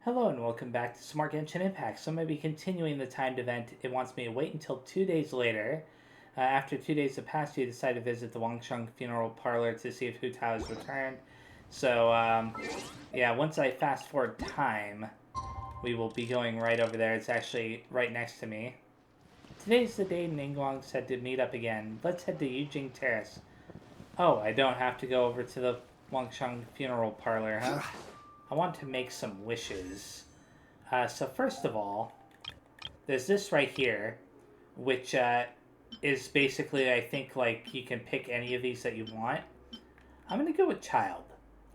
Hello and welcome back to Smart Genshin Impact. So I'm going to be continuing the timed event. It wants me to wait until 2 days later. After 2 days have passed, you decide to visit the Wangsheng Funeral Parlor to see if Hu Tao has returned. So, yeah, once I fast forward time, we will be going right over there. It's actually right next to me. Today's the day Ningguang said to meet up again. Let's head to Yujing Terrace. Oh, I don't have to go over to the Wangsheng Funeral Parlor, huh? I want to make some wishes. So first of all, there's this right here, which is basically, I think, like, you can pick any of these that you want. I'm going to go with Child,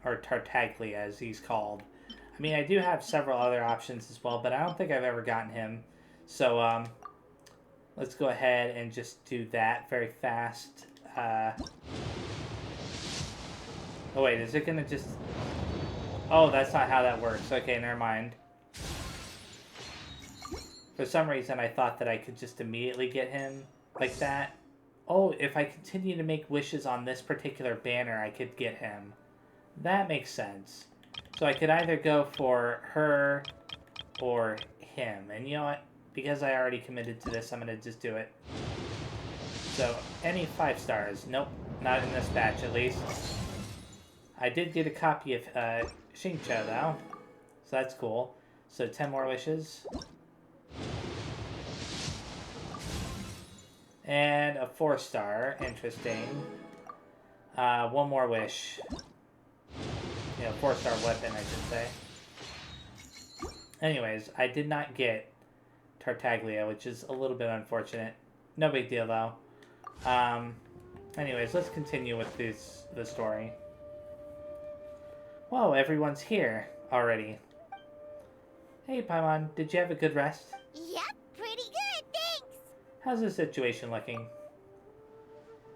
or Tartaglia as he's called. I mean, I do have several other options as well, but I don't think I've ever gotten him. So, let's go ahead and just do that very fast. Oh wait, is it going to just... Oh, that's not how that works. Okay, never mind. For some reason, I thought that I could just immediately get him like that. Oh, if I continue to make wishes on this particular banner, I could get him. That makes sense. So I could either go for her or him. And you know what? Because I already committed to this, I'm going to just do it. So, any 5 stars. Nope, not in this batch at least. I did get a copy of Xingqiu though, so that's cool. So 10 more wishes. And a 4-star, interesting. 1 more wish. You know, 4-star weapon, I should say. Anyways, I did not get Tartaglia, which is a little bit unfortunate. No big deal though. Anyways, let's continue with the story. Whoa, everyone's here already. Hey, Paimon, did you have a good rest? Yep, pretty good, thanks. How's the situation looking?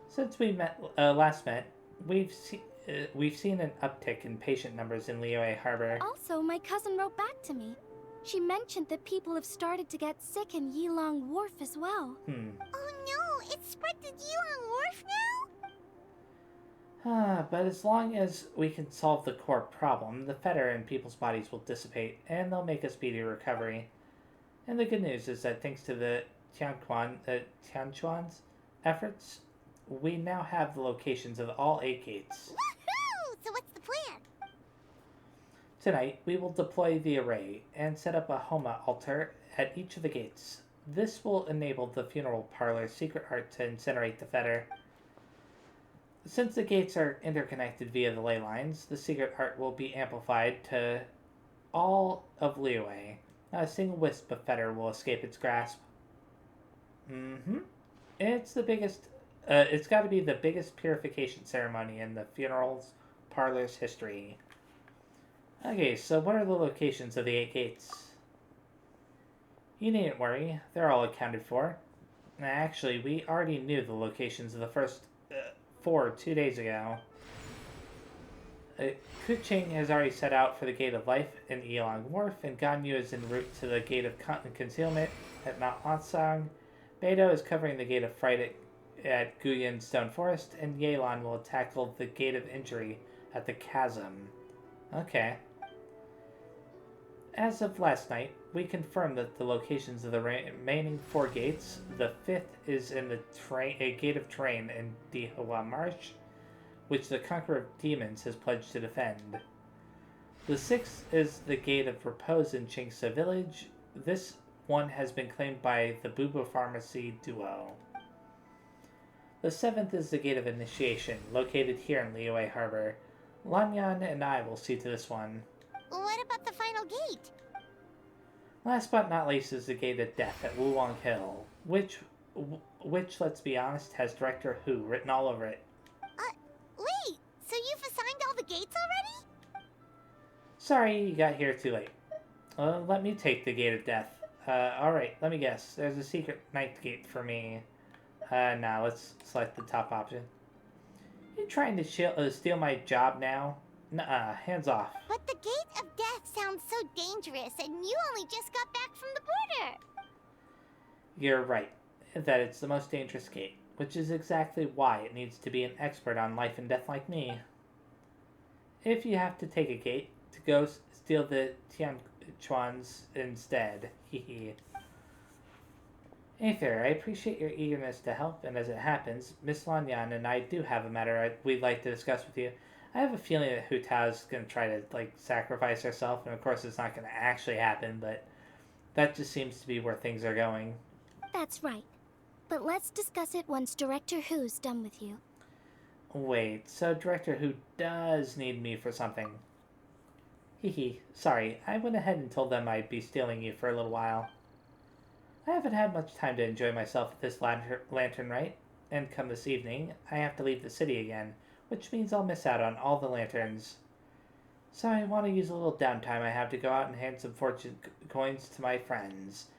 Since we last met, we've seen an uptick in patient numbers in Liyue Harbor. Also, my cousin wrote back to me. She mentioned that people have started to get sick in Yilong Wharf as well. Oh no, it's spread to Yilong Wharf now? But as long as we can solve the core problem, the fetter in people's bodies will dissipate, and they'll make a speedy recovery. And the good news is that thanks to the Tianquan's efforts, we now have the locations of all 8 gates. Woohoo! So what's the plan? Tonight, we will deploy the array and set up a Homa altar at each of the gates. This will enable the funeral parlor's secret art to incinerate the fetter. Since the gates are interconnected via the ley lines, the secret art will be amplified to all of Liyue. Not a single wisp of fetter will escape its grasp. It's the biggest... it's got to be the biggest purification ceremony in the funerals parlor's history. Okay, so what are the locations of the 8 gates? You needn't worry, they're all accounted for. Actually, we already knew the locations of the first 4 2 days ago. Kuching has already set out for the Gate of Life in Yilong Wharf, and Ganyu is en route to the Gate of Concealment at Mount Ansang. Beidou is covering the Gate of Fright at Guyan Stone Forest, and Yelan will tackle the Gate of Injury at the Chasm. Okay. As of last night, we confirmed that the locations of the remaining 4 gates. The 5th is in the Gate of Train in Dihua Marsh, which the Conqueror of Demons has pledged to defend. The 6th is the Gate of Repose in Qingse Village. This one has been claimed by the Bubo Pharmacy duo. The 7th is the Gate of Initiation, located here in Liyue Harbor. Lanyan and I will see to this one. What about the final gate? Last but not least is the Gate of Death at Wuwang Hill, which, let's be honest, has Director Hu written all over it. Wait, so you've assigned all the gates already? Sorry you got here too late. Let me take the Gate of Death. Alright, let me guess. There's a secret 9th gate for me. Nah, let's select the top option. You trying to steal my job now? Nuh-uh, hands off. But the Gate of Death sounds so dangerous, and you only just got back from the border. You're right, that it's the most dangerous gate, which is exactly why it needs to be an expert on life and death like me. If you have to take a gate to go steal the Chuans instead. Hehe. Aether, I appreciate your eagerness to help, and as it happens, Miss Lanyan and I do have a matter we'd like to discuss with you. I have a feeling that Hu Tao's going to try to, sacrifice herself, and of course it's not going to actually happen, but that just seems to be where things are going. That's right. But let's discuss it once Director Hu's done with you. Wait, so Director Hu does need me for something. Hehe, sorry, I went ahead and told them I'd be stealing you for a little while. I haven't had much time to enjoy myself at this Lantern Rite, and come this evening, I have to leave the city again, which means I'll miss out on all the lanterns. So I want to use a little downtime I have to go out and hand some fortune coins to my friends.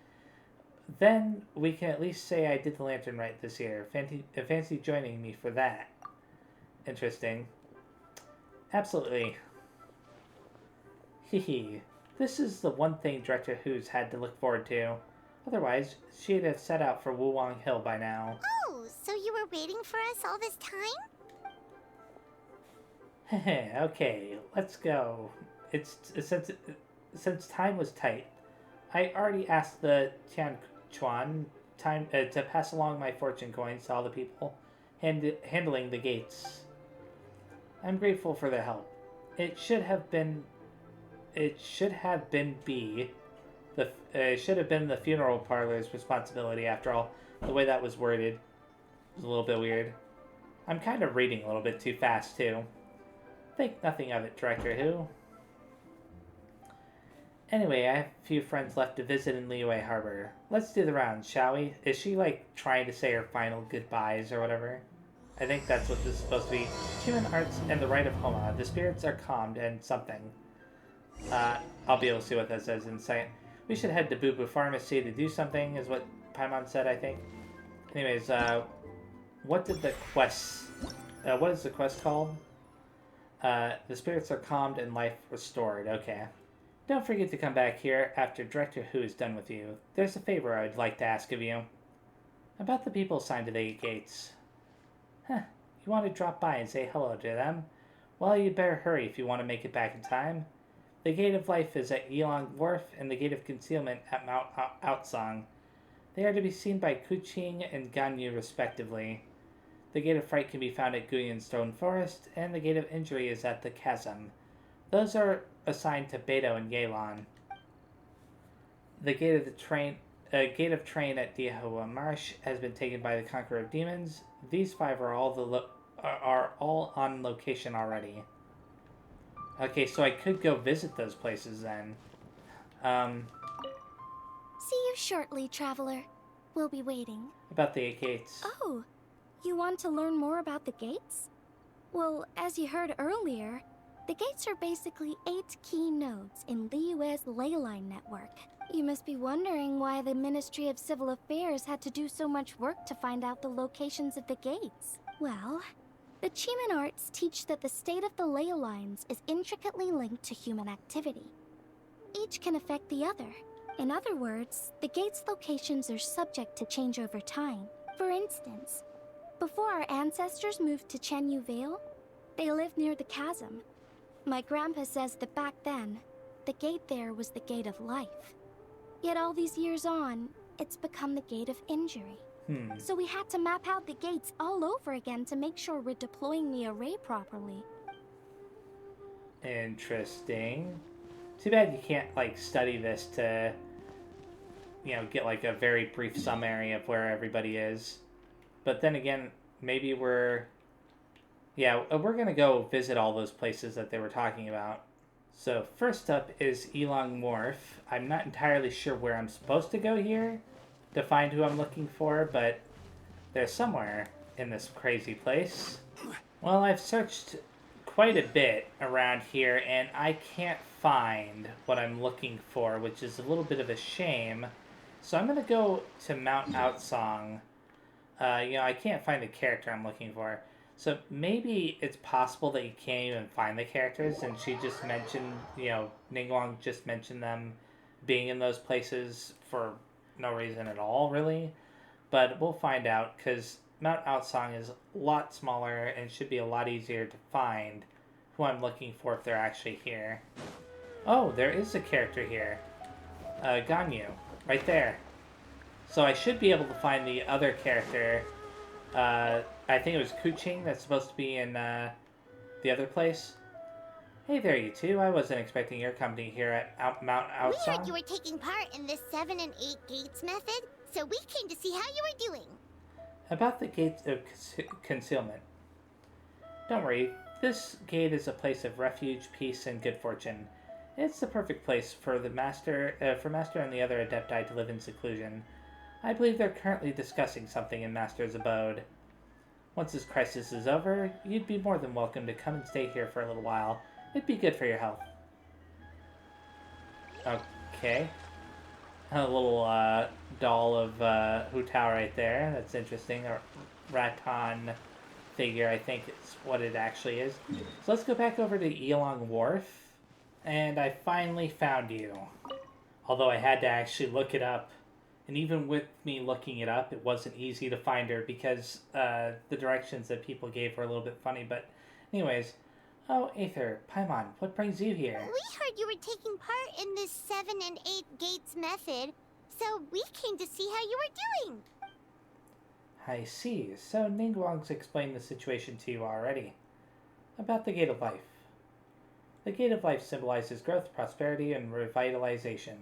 Then we can at least say I did the Lantern Rite this year. Fancy joining me for that. Interesting. Absolutely. Hehe. This is the one thing Director Hu's had to look forward to. Otherwise, she'd have set out for Wuwang Hill by now. Oh, so you were waiting for us all this time? Okay, let's go. Since time was tight, I already asked the Tianquan to pass along my fortune coins to all the people handling the gates. I'm grateful for their help. It should have been the funeral parlor's responsibility after all. The way that was worded was a little bit weird. I'm kind of reading a little bit too fast too. Think nothing of it, Director Hu. Anyway, I have a few friends left to visit in Liyue Harbor. Let's do the rounds, shall we? Is she, trying to say her final goodbyes or whatever? I think that's what this is supposed to be. Human arts and the rite of Homa. The spirits are calmed and something. I'll be able to see what that says in a second. We should head to Boo Boo Pharmacy to do something, is what Paimon said, I think. Anyways, what is the quest called? The spirits are calmed and life restored. Okay. Don't forget to come back here after Director Hu is done with you. There's a favor I'd like to ask of you. About the people assigned to the gates. Huh. You want to drop by and say hello to them? Well, you'd better hurry if you want to make it back in time. The Gate of Life is at Yilong Wharf, and the Gate of Concealment at Mount Outsong. They are to be seen by Kuching and Ganyu respectively. The Gate of Fright can be found at Guyan Stone Forest, and the Gate of Injury is at the Chasm. Those are assigned to Beidou and Yelan. The Gate of Train at Dihua Marsh has been taken by the Conqueror of Demons. These 5 are all on location already. Okay, so I could go visit those places then. See you shortly, traveler. We'll be waiting. About the 8 gates. Oh, you want to learn more about the gates? Well, as you heard earlier, the gates are basically 8 key nodes in Liyue's leyline network. You must be wondering why the Ministry of Civil Affairs had to do so much work to find out the locations of the gates. Well, the Chiman arts teach that the state of the ley lines is intricately linked to human activity. Each can affect the other. In other words, the gate's locations are subject to change over time. For instance, before our ancestors moved to Chenyu Vale, they lived near the chasm. My grandpa says that back then, the gate there was the Gate of Life. Yet all these years on, it's become the Gate of Injury. So we had to map out the gates all over again to make sure we're deploying the array properly. Interesting. Too bad you can't, study this to, get, a very brief summary of where everybody is. But then again, maybe we're going to go visit all those places that they were talking about. So first up is Yilong Wharf. I'm not entirely sure where I'm supposed to go here to find who I'm looking for, but they're somewhere in this crazy place. Well, I've searched quite a bit around here, and I can't find what I'm looking for, which is a little bit of a shame. So I'm going to go to Mount Outsong. I can't find the character I'm looking for. So maybe it's possible that you can't even find the characters, and she just mentioned, Ningguang just mentioned them being in those places for no reason at all, really. But we'll find out, because Mount Outsong is a lot smaller and should be a lot easier to find who I'm looking for if they're actually here. Oh, there is a character here. Ganyu. Right there. So I should be able to find the other character. I think it was Kuching that's supposed to be in the other place. Hey there, you two. I wasn't expecting your company here at Mount We Outsong. heard you were taking part in this 7 and 8 gates method, so we came to see how you were doing. About the gates of concealment. Don't worry, this gate is a place of refuge, peace, and good fortune. It's the perfect place for the master and the other adepti to live in seclusion. I believe they're currently discussing something in Master's abode. Once this crisis is over, you'd be more than welcome to come and stay here for a little while. It'd be good for your health. Okay. A little doll of Hu Tao right there. That's interesting. A Raton figure, I think is what it actually is. So let's go back over to Elong Wharf. And I finally found you. Although I had to actually look it up. And even with me looking it up, it wasn't easy to find her because the directions that people gave were a little bit funny. But anyways, oh, Aether, Paimon, what brings you here? We heard you were taking part in this 7 and 8 gates method, so we came to see how you were doing. I see. So Ningguang's explained the situation to you already. About the Gate of Life. The Gate of Life symbolizes growth, prosperity, and revitalization.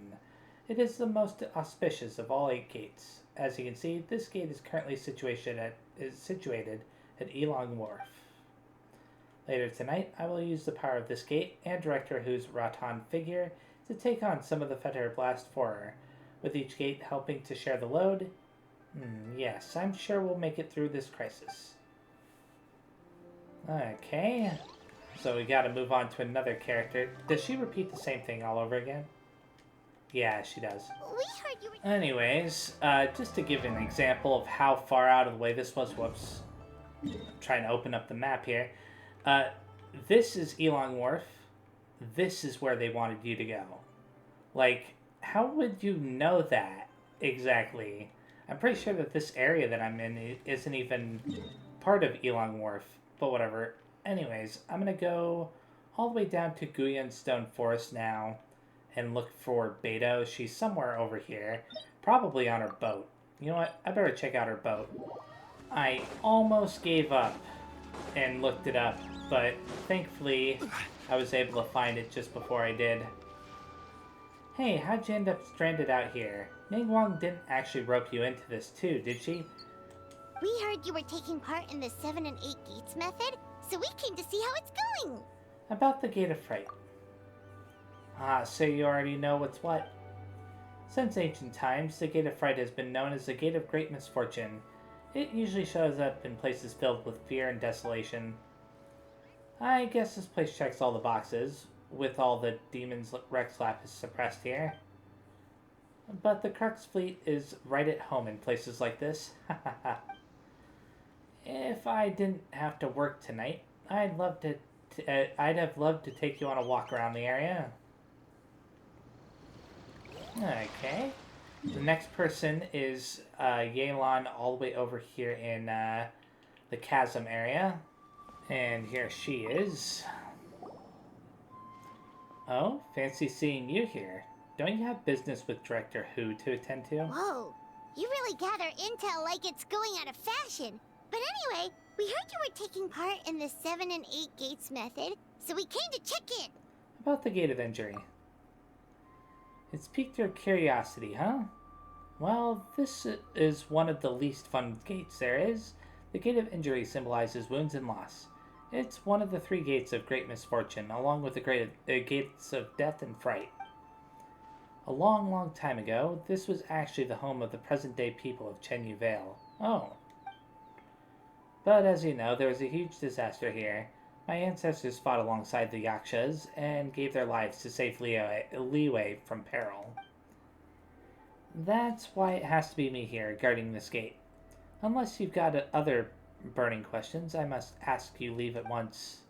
It is the most auspicious of all 8 gates. As you can see, this gate is currently situated at Elong Wharf. Later tonight, I will use the power of this gate and Director Hu's Raton figure to take on some of the Fetter Blast for her, with each gate helping to share the load. Yes, I'm sure we'll make it through this crisis. Okay, so we gotta move on to another character. Does she repeat the same thing all over again? Yeah, she does. We heard you were... Anyways, just to give an example of how far out of the way this was, whoops. I'm trying to open up the map here. This is Elong Wharf. This is where they wanted you to go. Like, how would you know that exactly? I'm pretty sure that this area that I'm in isn't even part of Elong Wharf, but whatever. Anyways, I'm gonna go all the way down to Guyan Stone Forest now and look for Beto. She's somewhere over here, probably on her boat. You know what? I better check out her boat. I almost gave up and looked it up, but thankfully I was able to find it just before I did. Hey, how'd you end up stranded out here? Ningguang didn't actually rope you into this too, did she? We heard you were taking part in the 7 and 8 gates method, so we came to see how it's going. About the Gate of Fright. Ah, so you already know what's what. Since ancient times, the Gate of Fright has been known as the Gate of Great Misfortune. It usually shows up in places filled with fear and desolation. I guess this place checks all the boxes, with all the demons Rex Lapis suppressed here. But the Crux fleet is right at home in places like this. If I didn't have to work tonight, I'd have loved to take you on a walk around the area. Okay. The next person is Yelan, all the way over here in the chasm area. And here she is. Oh, fancy seeing you here. Don't you have business with Director Hu to attend to? Whoa, you really gather intel like it's going out of fashion. But anyway, we heard you were taking part in the 7 and 8 gates method, so we came to check in. About the Gate of Injury. It's piqued your curiosity, huh? Well, this is one of the least fun gates there is. The Gate of Injury symbolizes wounds and loss. It's one of the 3 gates of great misfortune, along with the gates of death and fright. A long, long time ago, this was actually the home of the present-day people of Chenyu Vale. Oh. But as you know, there was a huge disaster here. My ancestors fought alongside the Yakshas and gave their lives to save Liyue from peril. That's why it has to be me here, guarding this gate. Unless you've got other burning questions, I must ask you leave at once.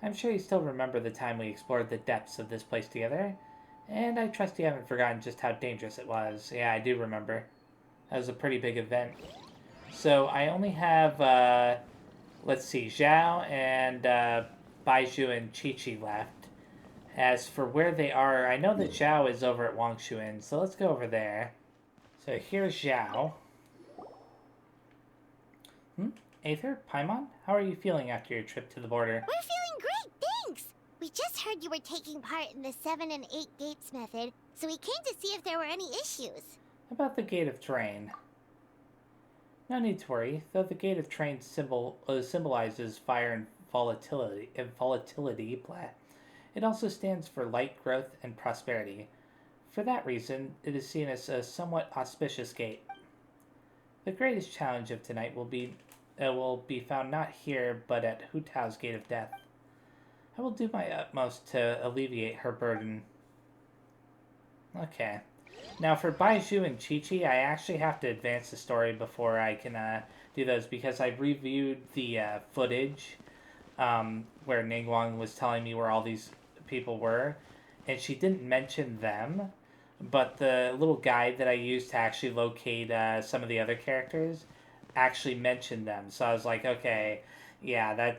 I'm sure you still remember the time we explored the depths of this place together, and I trust you haven't forgotten just how dangerous it was. Yeah, I do remember. That was a pretty big event. So I only have, let's see, Zhao and Baizhu and Chi-Chi left. As for where they are, I know that Zhao is over at Wangshuin, so let's go over there. So here's Zhao. Aether, Paimon, how are you feeling after your trip to the border? We're feeling great, thanks! We just heard you were taking part in the 7 and 8 gates method, so we came to see if there were any issues. About the Gate of Terrain. No need to worry, though the Gate of Terrain symbolizes fire and volatility, blah. It also stands for light, growth, and prosperity. For that reason, it is seen as a somewhat auspicious gate. The greatest challenge of tonight will be found not here, but at Hu Tao's Gate of Death. I will do my utmost to alleviate her burden. Okay. Now for Baizhu and Chi-Chi, I actually have to advance the story before I can do those, because I reviewed the footage where Ningguang was telling me where all these people were, and she didn't mention them, but the little guide that I used to actually locate some of the other characters actually mentioned them. So I was like, okay, yeah,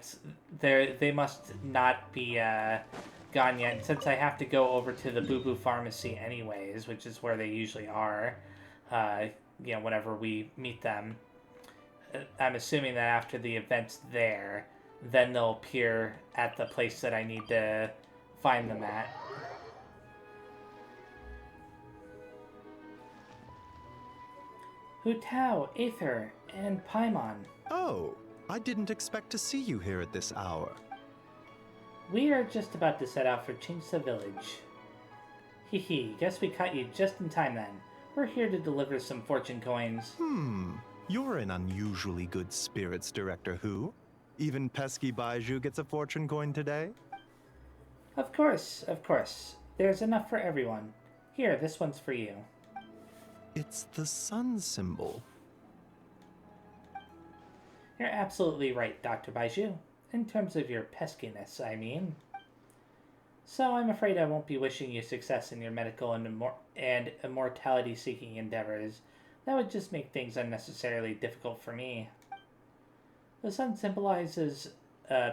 they must not be gone yet. And since I have to go over to the Boo Boo Pharmacy anyways, which is where they usually are, whenever we meet them, I'm assuming that after the event's there, then they'll appear at the place that I need to find them at. Hu Tao, Aether, and Paimon. Oh, I didn't expect to see you here at this hour. We are just about to set out for Chingsa Village. Hee, guess we caught you just in time then. We're here to deliver some fortune coins. You're in unusually good spirits, Director Hu. Even pesky Baizhu gets a fortune coin today? Of course. There's enough for everyone. Here, this one's for you. It's the sun symbol. You're absolutely right, Dr. Baizhu. In terms of your peskiness, I mean. So I'm afraid I won't be wishing you success in your medical and immortality-seeking endeavors. That would just make things unnecessarily difficult for me. The sun symbolizes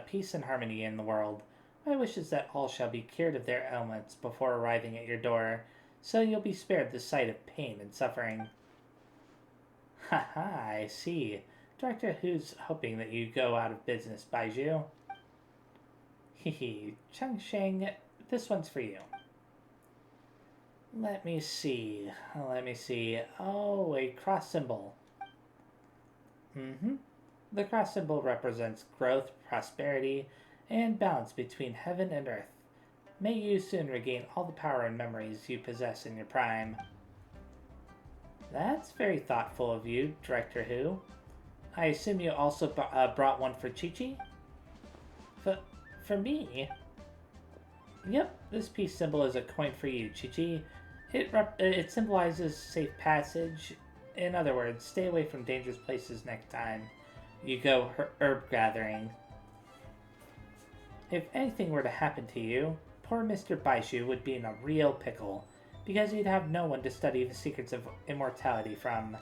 peace and harmony in the world. My wish is that all shall be cured of their ailments before arriving at your door, so you'll be spared the sight of pain and suffering. Haha, I see. Director Hu's hoping that you go out of business, Baizhu. Hehe, Chengsheng, this one's for you. Let me see. Oh, a cross symbol. The cross symbol represents growth, prosperity, and balance between heaven and earth. May you soon regain all the power and memories you possess in your prime. That's very thoughtful of you, Director Hu. I assume you also brought one for Chi-Chi? For me? Yep, this peace symbol is a coin for you, Chi-Chi. It symbolizes safe passage. In other words, stay away from dangerous places next time you go herb gathering. If anything were to happen to you, poor Mr. Baizhu would be in a real pickle, because he'd have no one to study the secrets of immortality from.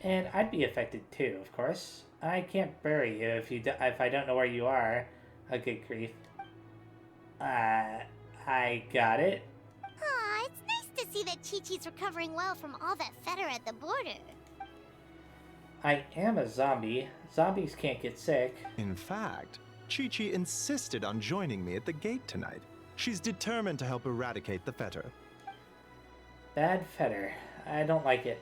And I'd be affected too, of course. I can't bury you if I don't know where you are. A good grief. I got it. Aw, it's nice to see that Chi-Chi's recovering well from all that fetter at the border. I am a zombie. Zombies can't get sick. In fact, Chi-Chi insisted on joining me at the gate tonight. She's determined to help eradicate the fetter. Bad fetter. I don't like it.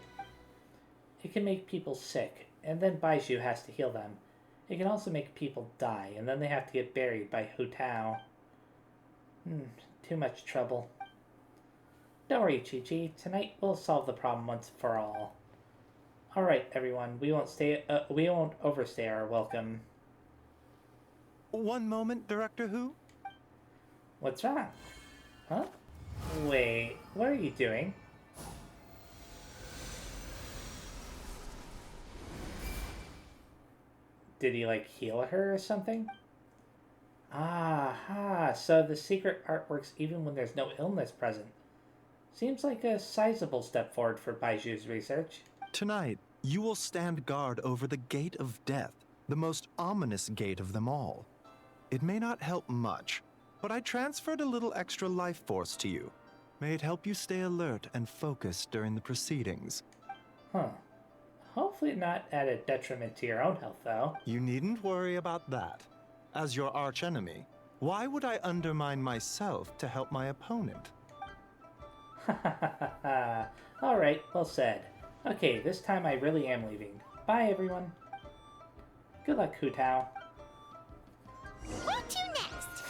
It can make people sick, and then Baizhu has to heal them. It can also make people die, and then they have to get buried by Hu Tao. Too much trouble. Don't worry, Chi-Chi. Tonight we'll solve the problem once for all. Alright, everyone. We won't overstay our welcome. One moment, Director Hu. What's wrong? Huh? Wait, what are you doing? Did he, heal her or something? Aha, so the secret art works even when there's no illness present. Seems like a sizable step forward for Baizhu's research. Tonight, you will stand guard over the Gate of Death, the most ominous gate of them all. It may not help much, but I transferred a little extra life force to you. May it help you stay alert and focused during the proceedings. Huh. Hopefully not at a detriment to your own health, though. You needn't worry about that. As your archenemy, why would I undermine myself to help my opponent? Alright, well said. Okay, this time I really am leaving. Bye, everyone. Good luck, Hu Tao. Where to next?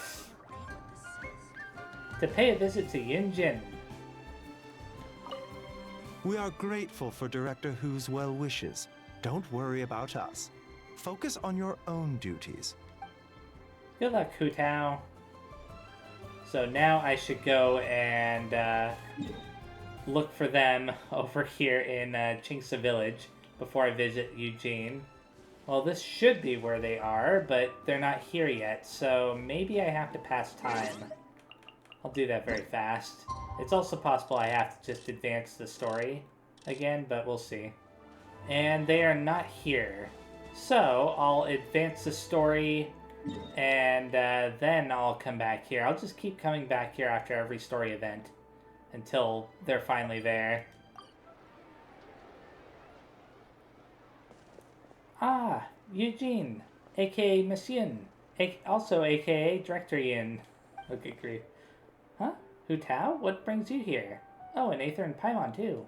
To pay a visit to Yunjin. We are grateful for Director Hu's well wishes. Don't worry about us. Focus on your own duties. Good luck, Hu Tao. So now I should go and look for them over here in Chingsa Village before I visit Eugene. Well, this should be where they are, but they're not here yet, so maybe I have to pass time. I'll do that very fast. It's also possible I have to just advance the story again, but we'll see. And they are not here. So, I'll advance the story, and then I'll come back here. I'll just keep coming back here after every story event until they're finally there. Ah, Eugene, aka Miss Yin, also aka Director Yin. Okay, grief. Huh? Hu Tao? What brings you here? Oh, and Aether and Paimon too.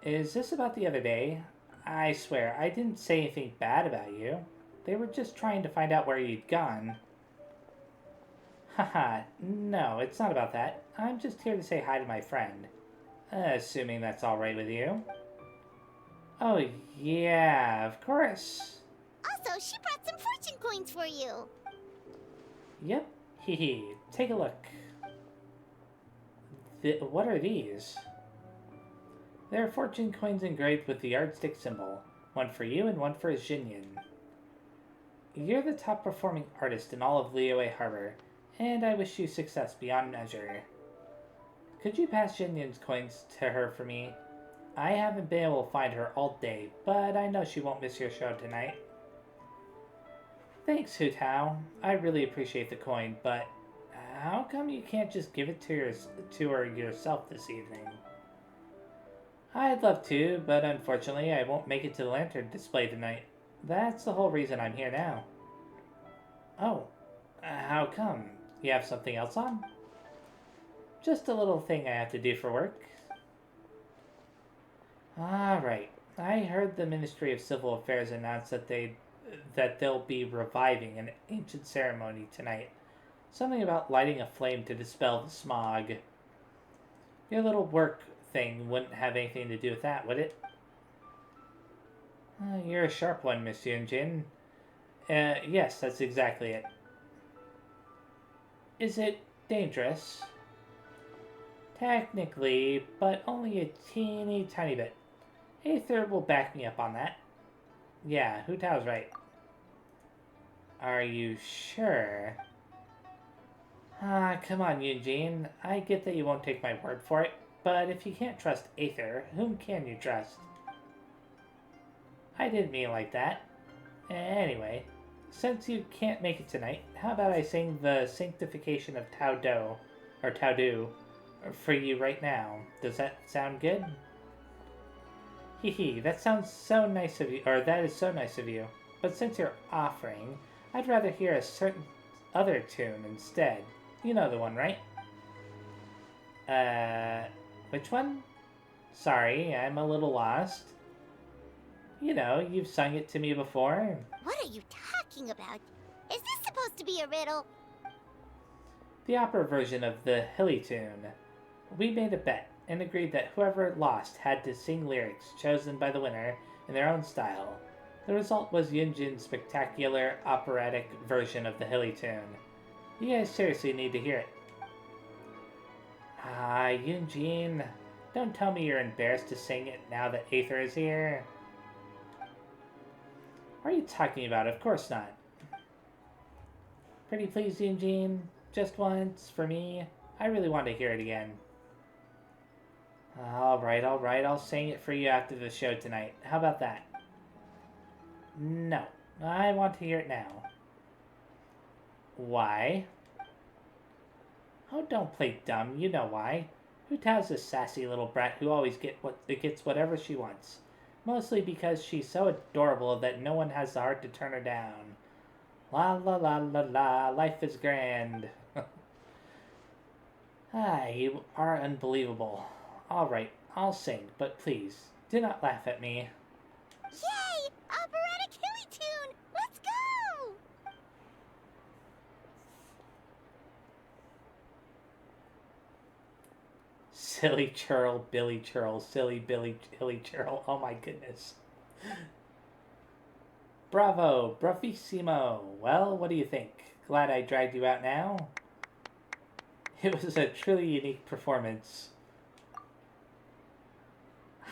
Is this about the other day? I swear, I didn't say anything bad about you. They were just trying to find out where you'd gone. Haha, no, it's not about that. I'm just here to say hi to my friend. Assuming that's alright with you. Oh, yeah, of course. Also, she brought some fortune coins for you. Yep, hee. Take a look. What are these? They're fortune coins engraved with the yardstick symbol. One for you and one for Xinyan. You're the top performing artist in all of Liyue Harbor, and I wish you success beyond measure. Could you pass Xinyan's coins to her for me? I haven't been able to find her all day, but I know she won't miss your show tonight. Thanks, Hu Tao. I really appreciate the coin, but how come you can't just give it to her yourself this evening? I'd love to, but unfortunately I won't make it to the lantern display tonight. That's the whole reason I'm here now. Oh, how come? You have something else on? Just a little thing I have to do for work. Alright, I heard the Ministry of Civil Affairs announce that they'll be reviving an ancient ceremony tonight. Something about lighting a flame to dispel the smog. Your little work thing wouldn't have anything to do with that, would it? You're a sharp one, Miss Yunjin. Yes, that's exactly it. Is it dangerous? Technically, but only a teeny tiny bit. Aether will back me up on that. Yeah, Hu Tao's right. Are you sure? Come on, Eugene. I get that you won't take my word for it, but if you can't trust Aether, whom can you trust? I didn't mean it like that. Anyway, since you can't make it tonight, how about I sing the Sanctification of Tao Do, or Tao Du, for you right now? Does that sound good? Hee, that sounds so nice of you, or that is so nice of you. But since you're offering, I'd rather hear a certain other tune instead. You know the one, right? Which one? Sorry, I'm a little lost. You know, you've sung it to me before. What are you talking about? Is this supposed to be a riddle? The opera version of the Hilly tune. We made a bet and agreed that whoever lost had to sing lyrics chosen by the winner in their own style. The result was Yunjin's spectacular operatic version of the Hilly tune. You guys seriously need to hear it. Yunjin, don't tell me you're embarrassed to sing it now that Aether is here. What are you talking about? Of course not. Pretty please, Yunjin. Just once, for me. I really want to hear it again. Alright, I'll sing it for you after the show tonight. How about that? No, I want to hear it now. Why? Oh, don't play dumb. You know why. Hu Tao's a sassy little brat who always gets whatever she wants. Mostly because she's so adorable that no one has the heart to turn her down. La la la la la, life is grand. Ah, you are unbelievable. Alright, I'll sing, but please, do not laugh at me. Yay! Operatic hilly tune! Let's go! Silly churl, Billy churl, silly Billy hilly churl. Oh my goodness. Bravo, bravissimo. Well, what do you think? Glad I dragged you out now? It was a truly unique performance.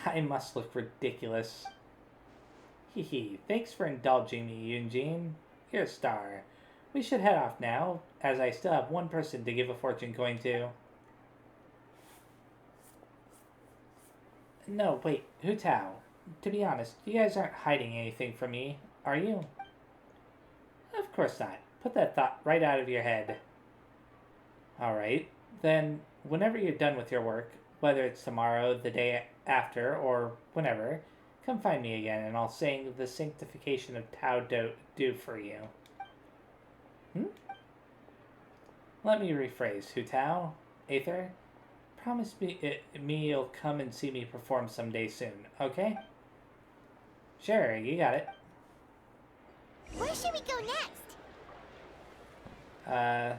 I must look ridiculous. Hee, thanks for indulging me, Eugene. You're a star. We should head off now, as I still have one person to give a fortune coin to. No, wait, Hu Tao. To be honest, you guys aren't hiding anything from me, are you? Of course not. Put that thought right out of your head. Alright, then whenever you're done with your work, whether it's tomorrow, the day after, or whenever, come find me again and I'll sing the sanctification of Tao do for you. Let me rephrase, Hu Tao. Aether, promise me you'll come and see me perform someday soon, okay? Sure, you got it. Where should we go next?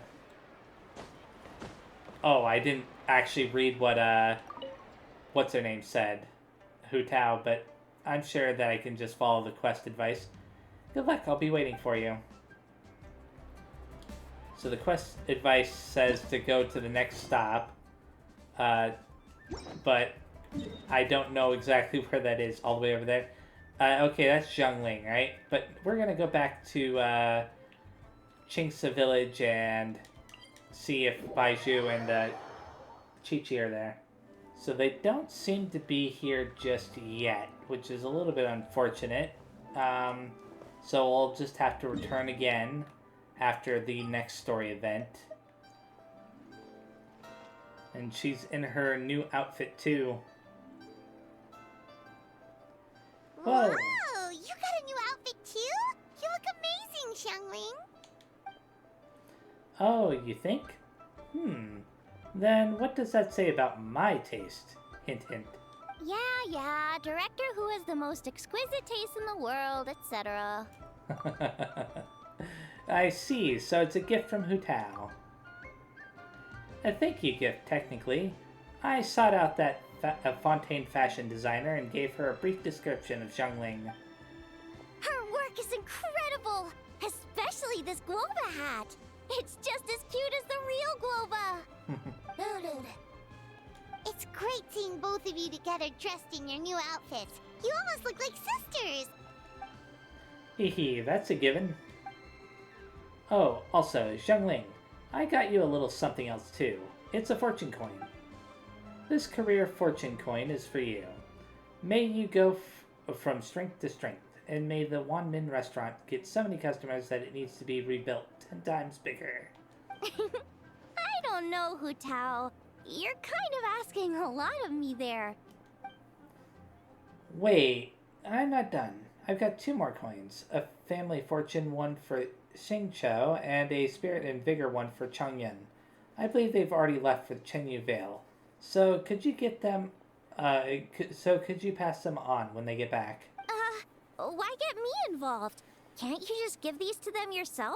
Oh, I didn't actually read what, what's her name said. Hu Tao, but I'm sure that I can just follow the quest advice. Good luck, I'll be waiting for you. So the quest advice says to go to the next stop, but I don't know exactly where that is, all the way over there. Okay, that's Zhongling, right? But we're gonna go back to Qingce Village and see if Baizhu and Chi-Chi are there. So they don't seem to be here just yet, which is a little bit unfortunate. So we'll just have to return again after the next story event. And she's in her new outfit too. Whoa! Whoa! You got a new outfit too? You look amazing, Xiangling. Oh, you think? Then what does that say about my taste? Hint, hint. Yeah, director who has the most exquisite taste in the world, etc. I see, so it's a gift from Hu Tao. A thank you gift, technically. I sought out that Fontaine fashion designer and gave her a brief description of Zhongling. Her work is incredible! Especially this Globa hat! It's just as cute as the real Globa! It's great seeing both of you together dressed in your new outfits. You almost look like sisters! Hee, that's a given. Oh, also, Zhongling, I got you a little something else too. It's a fortune coin. This career fortune coin is for you. May you go from strength to strength, and may the Wanmin restaurant get so many customers that it needs to be rebuilt 10 times bigger. I don't know, Hu Tao. You're kind of asking a lot of me there. Wait, I'm not done. I've got 2 more coins. A family fortune one for Xingqiu and a spirit and vigor one for Changyan. I believe they've already left for Chenyu Vale. So could you get them, could you pass them on when they get back? Why get me involved? Can't you just give these to them yourself?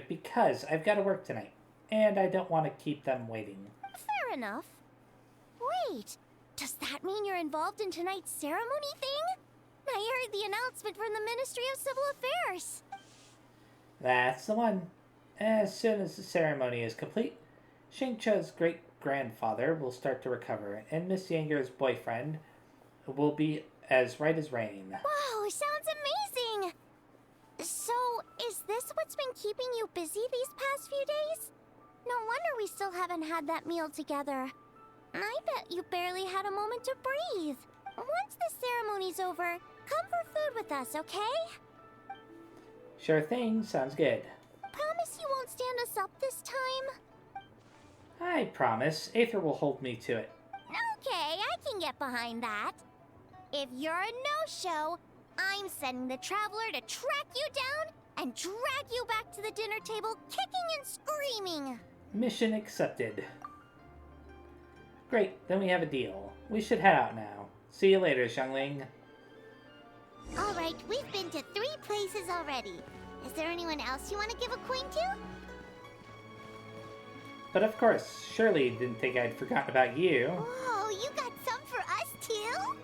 Because I've got to work tonight, and I don't want to keep them waiting. Fair enough. Wait, does that mean you're involved in tonight's ceremony thing? I heard the announcement from the Ministry of Civil Affairs. That's the one. As soon as the ceremony is complete, Xingqiu's great-grandfather will start to recover, and Miss Yanger's boyfriend will be as right as rain. Wow, sounds amazing! So, is this what's been keeping you busy these past few days? No wonder we still haven't had that meal together. I bet you barely had a moment to breathe. Once the ceremony's over, come for food with us, okay? Sure thing, sounds good. Promise you won't stand us up this time? I promise. Aether will hold me to it. Okay, I can get behind that. If you're a no-show, I'm sending the Traveler to track you down and drag you back to the dinner table kicking and screaming. Mission accepted. Great, then we have a deal. We should head out now. See you later, Xiangling. Alright, we've been to 3 places already. Is there anyone else you want to give a coin to? But of course, surely you didn't think I'd forgotten about you. Oh, you got some for us too?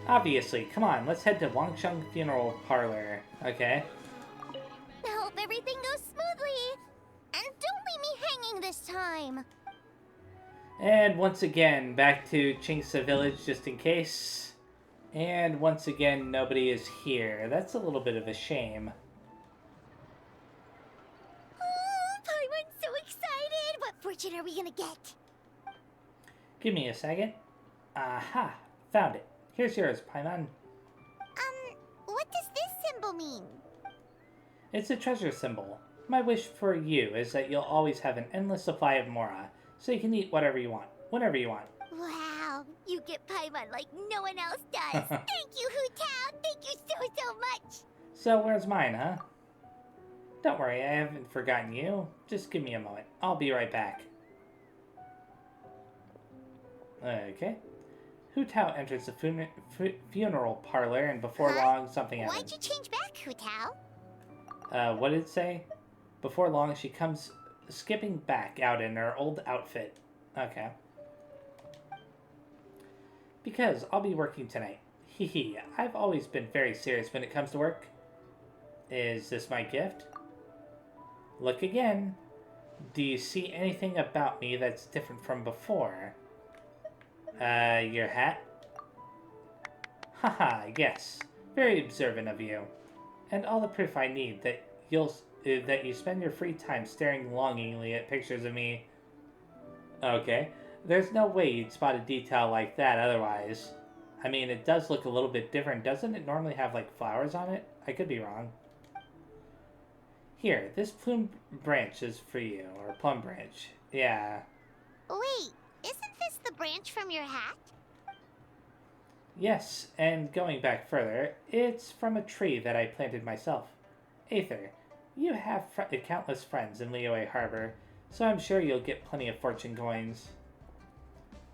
Obviously, come on, let's head to Wangsheng Funeral Parlor, okay? I hope everything goes smoothly. And don't leave me hanging this time. And once again, back to Chingsa Village just in case. And once again, nobody is here. That's a little bit of a shame. Oh, Paimon's so excited. What fortune are we gonna get? Give me a second. Aha! Found it. Here's yours, Paimon. What does this symbol mean? It's a treasure symbol. My wish for you is that you'll always have an endless supply of Mora, so you can eat whatever you want, whenever you want. Wow, you get Paimon like no one else does. Thank you, Hu-Tao. Thank you so much. So where's mine, huh? Don't worry, I haven't forgotten you. Just give me a moment. I'll be right back. Okay. Hu-Tao enters the funeral parlor, and before long, something happens. Why'd you change back, Hu-Tao? What did it say? Before long, she comes skipping back out in her old outfit. Okay. Because I'll be working tonight. Hehe, I've always been very serious when it comes to work. Is this my gift? Look again. Do you see anything about me that's different from before? Your hat? Haha, yes. Very observant of you. And all the proof I need that you spend your free time staring longingly at pictures of me. Okay. There's no way you'd spot a detail like that otherwise. I mean, it does look a little bit different. Doesn't it normally have, like, flowers on it? I could be wrong. Here, this plume branch is for you. Or plum branch. Yeah. Wait, isn't this the branch from your hat? Yes, and going back further, it's from a tree that I planted myself. Aether, you have countless friends in Liyue Harbor, so I'm sure you'll get plenty of fortune coins.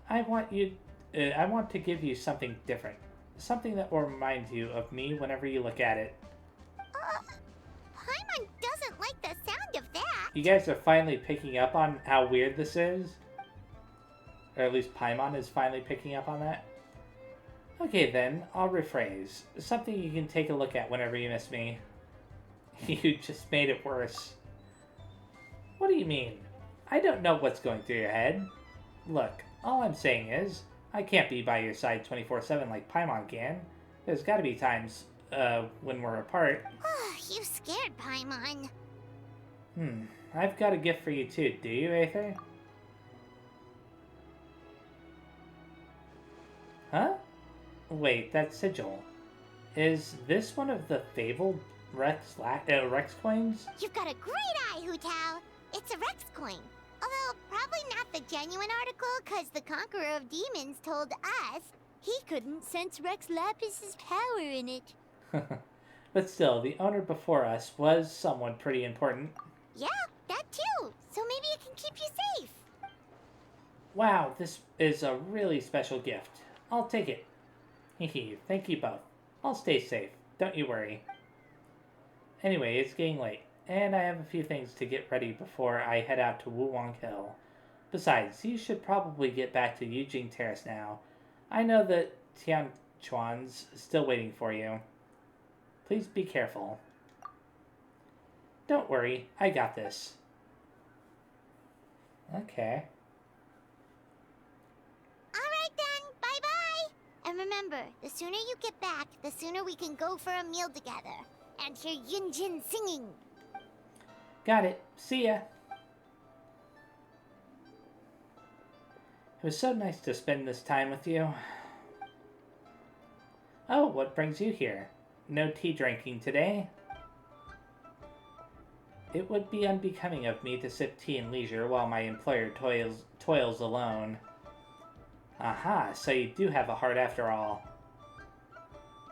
I want to give you something different. Something that will remind you of me whenever you look at it. Paimon doesn't like the sound of that. You guys are finally picking up on how weird this is? Or at least Paimon is finally picking up on that? Okay then, I'll rephrase. Something you can take a look at whenever you miss me. You just made it worse. What do you mean? I don't know what's going through your head. Look, all I'm saying is, I can't be by your side 24/7 like Paimon can. There's gotta be times, when we're apart. You scared Paimon. I've got a gift for you too, do you, Aether? Huh? Wait, that sigil. Is this one of the fabled Rex coins? You've got a great eye, Hu-Tao. It's a Rex coin. Although, probably not the genuine article, because the Conqueror of Demons told us he couldn't sense Rex Lapis's power in it. But still, the owner before us was someone pretty important. Yeah, that too. So maybe it can keep you safe. Wow, this is a really special gift. I'll take it. Hehe, thank you both. I'll stay safe, don't you worry. Anyway, it's getting late, and I have a few things to get ready before I head out to Wuwang Hill. Besides, you should probably get back to Yujing Terrace now. I know that Tianquan's still waiting for you. Please be careful. Don't worry, I got this. Okay. Alright then, bye-bye! And remember, the sooner you get back, the sooner we can go for a meal together. And hear Yunjin singing. Got it. See ya. It was so nice to spend this time with you. Oh, what brings you here? No tea drinking today? It would be unbecoming of me to sip tea in leisure while my employer toils alone. Aha, so you do have a heart after all.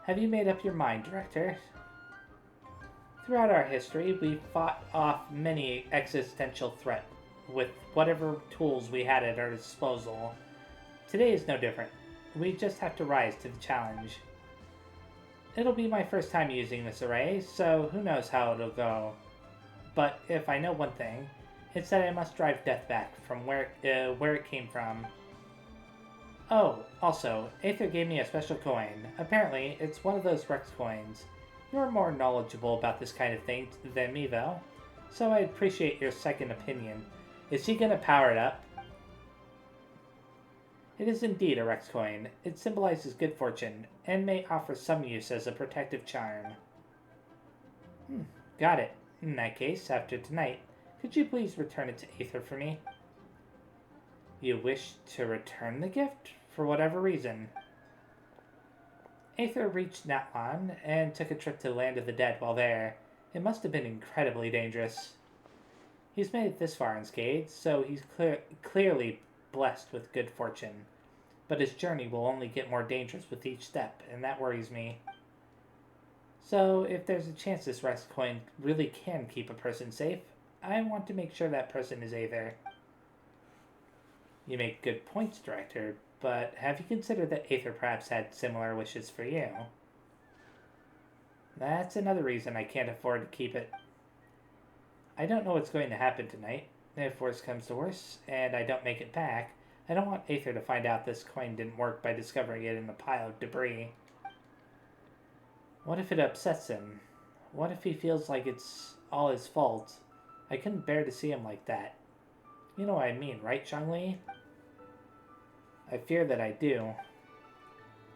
Have you made up your mind, Director? Throughout our history, we fought off many existential threats with whatever tools we had at our disposal. Today is no different. We just have to rise to the challenge. It'll be my first time using this array, so who knows how it'll go. But if I know one thing, it's that I must drive death back from where it came from. Oh, also, Aether gave me a special coin. Apparently, it's one of those Rex coins. You're more knowledgeable about this kind of thing than me, though, so I'd appreciate your second opinion. Is he gonna power it up? It is indeed a Rex coin. It symbolizes good fortune, and may offer some use as a protective charm. Got it. In that case, after tonight, could you please return it to Aether for me? You wish to return the gift? For whatever reason. Aether reached Natlan and took a trip to the Land of the Dead while there. It must have been incredibly dangerous. He's made it this far unscathed, so he's clearly blessed with good fortune. But his journey will only get more dangerous with each step, and that worries me. So, if there's a chance this Rex coin really can keep a person safe, I want to make sure that person is Aether. You make good points, Director, but have you considered that Aether perhaps had similar wishes for you? That's another reason I can't afford to keep it. I don't know what's going to happen tonight. If worse comes to worse, and I don't make it back, I don't want Aether to find out this coin didn't work by discovering it in a pile of debris. What if it upsets him? What if he feels like it's all his fault? I couldn't bear to see him like that. You know what I mean, right, Zhongli? I fear that I do.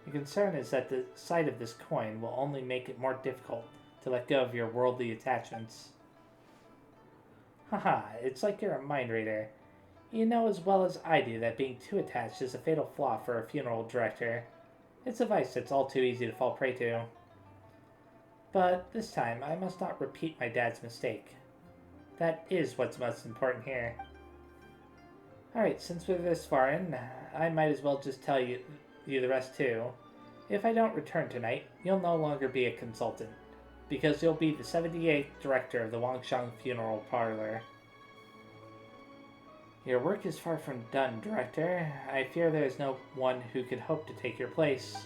The concern is that the sight of this coin will only make it more difficult to let go of your worldly attachments. Haha, it's like you're a mind reader. You know as well as I do that being too attached is a fatal flaw for a funeral director. It's a vice that's all too easy to fall prey to. But this time, I must not repeat my dad's mistake. That is what's most important here. Alright, since we're this far in, I might as well just tell you the rest too. If I don't return tonight, you'll no longer be a consultant, because you'll be the 78th director of the Wangshang Funeral Parlor. Your work is far from done, Director. I fear there is no one who could hope to take your place.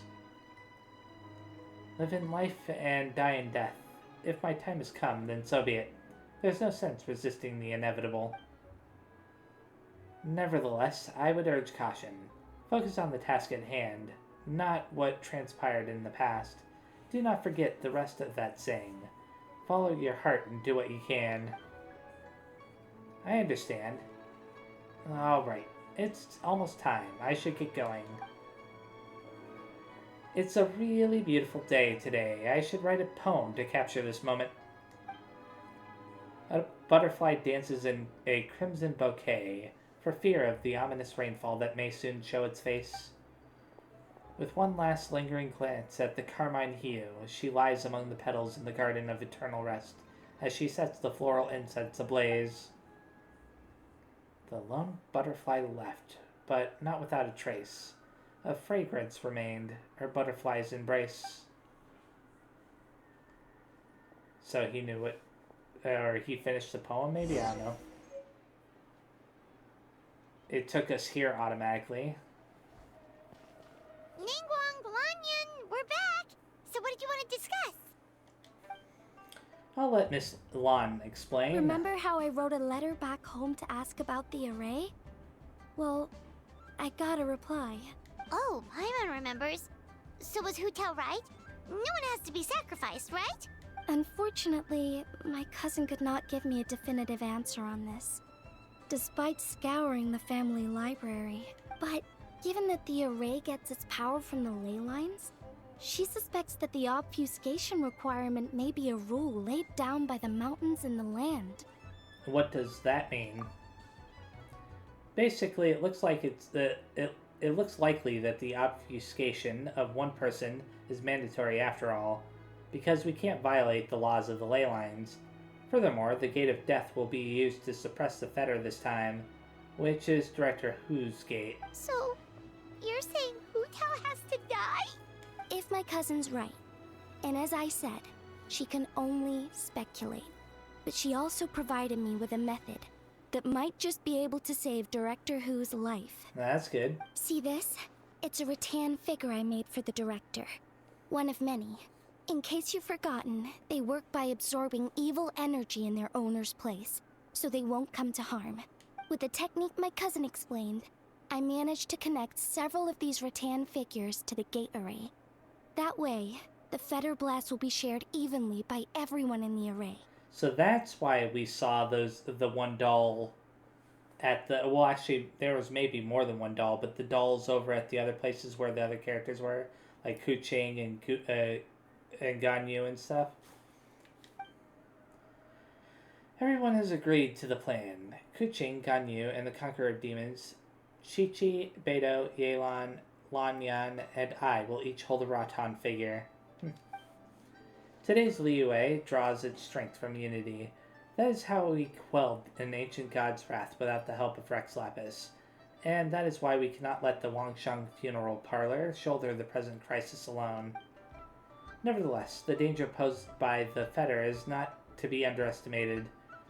Live in life and die in death. If my time has come, then so be it. There's no sense resisting the inevitable. Nevertheless, I would urge caution. Focus on the task at hand, not what transpired in the past. Do not forget the rest of that saying. Follow your heart and do what you can. I understand. Alright, it's almost time. I should get going. It's a really beautiful day today. I should write a poem to capture this moment. A butterfly dances in a crimson bouquet, for fear of the ominous rainfall that may soon show its face. With one last lingering glance at the carmine hue, she lies among the petals in the garden of eternal rest, as she sets the floral incense ablaze. The lone butterfly left, but not without a trace. A fragrance remained, her butterfly's embrace. So he knew it, or he finished the poem, maybe? I don't know. It took us here automatically. Ningguang, Blanyan, we're back! So what did you want to discuss? I'll let Miss Lan explain. Remember how I wrote a letter back home to ask about the array? Well, I got a reply. Oh, Paimon remembers. So was Hu Tao right? No one has to be sacrificed, right? Unfortunately, my cousin could not give me a definitive answer on this, despite scouring the family library. But given that the array gets its power from the ley lines, she suspects that the obfuscation requirement may be a rule laid down by the mountains and the land. What does that mean? Basically, it looks like it looks likely that the obfuscation of one person is mandatory after all, because we can't violate the laws of the ley lines. Furthermore, the Gate of Death will be used to suppress the Fetter this time, which is Director Who's gate. So, you're saying Hu Tao has to die? If my cousin's right, and as I said, she can only speculate, but she also provided me with a method that might just be able to save Director Who's life. That's good. See this? It's a rattan figure I made for the director. One of many. In case you've forgotten, they work by absorbing evil energy in their owner's place, so they won't come to harm. With the technique my cousin explained, I managed to connect several of these rattan figures to the gate array. That way, the Fetter Blast will be shared evenly by everyone in the array. So that's why we saw the one doll at the... Well, actually, there was maybe more than one doll, but the dolls over at the other places where the other characters were, like Kuching and Ganyu and stuff. Everyone has agreed to the plan. Kuching, Ganyu, and the Conqueror of Demons, Chi-Chi, Beidou, Yelan, Lanyan, and I will each hold a rattan figure. Today's Liyue draws its strength from unity. That is how we quelled an ancient god's wrath without the help of Rex Lapis. And that is why we cannot let the Wangsheng funeral parlor shoulder the present crisis alone. Nevertheless, the danger posed by the Fetter is not to be underestimated.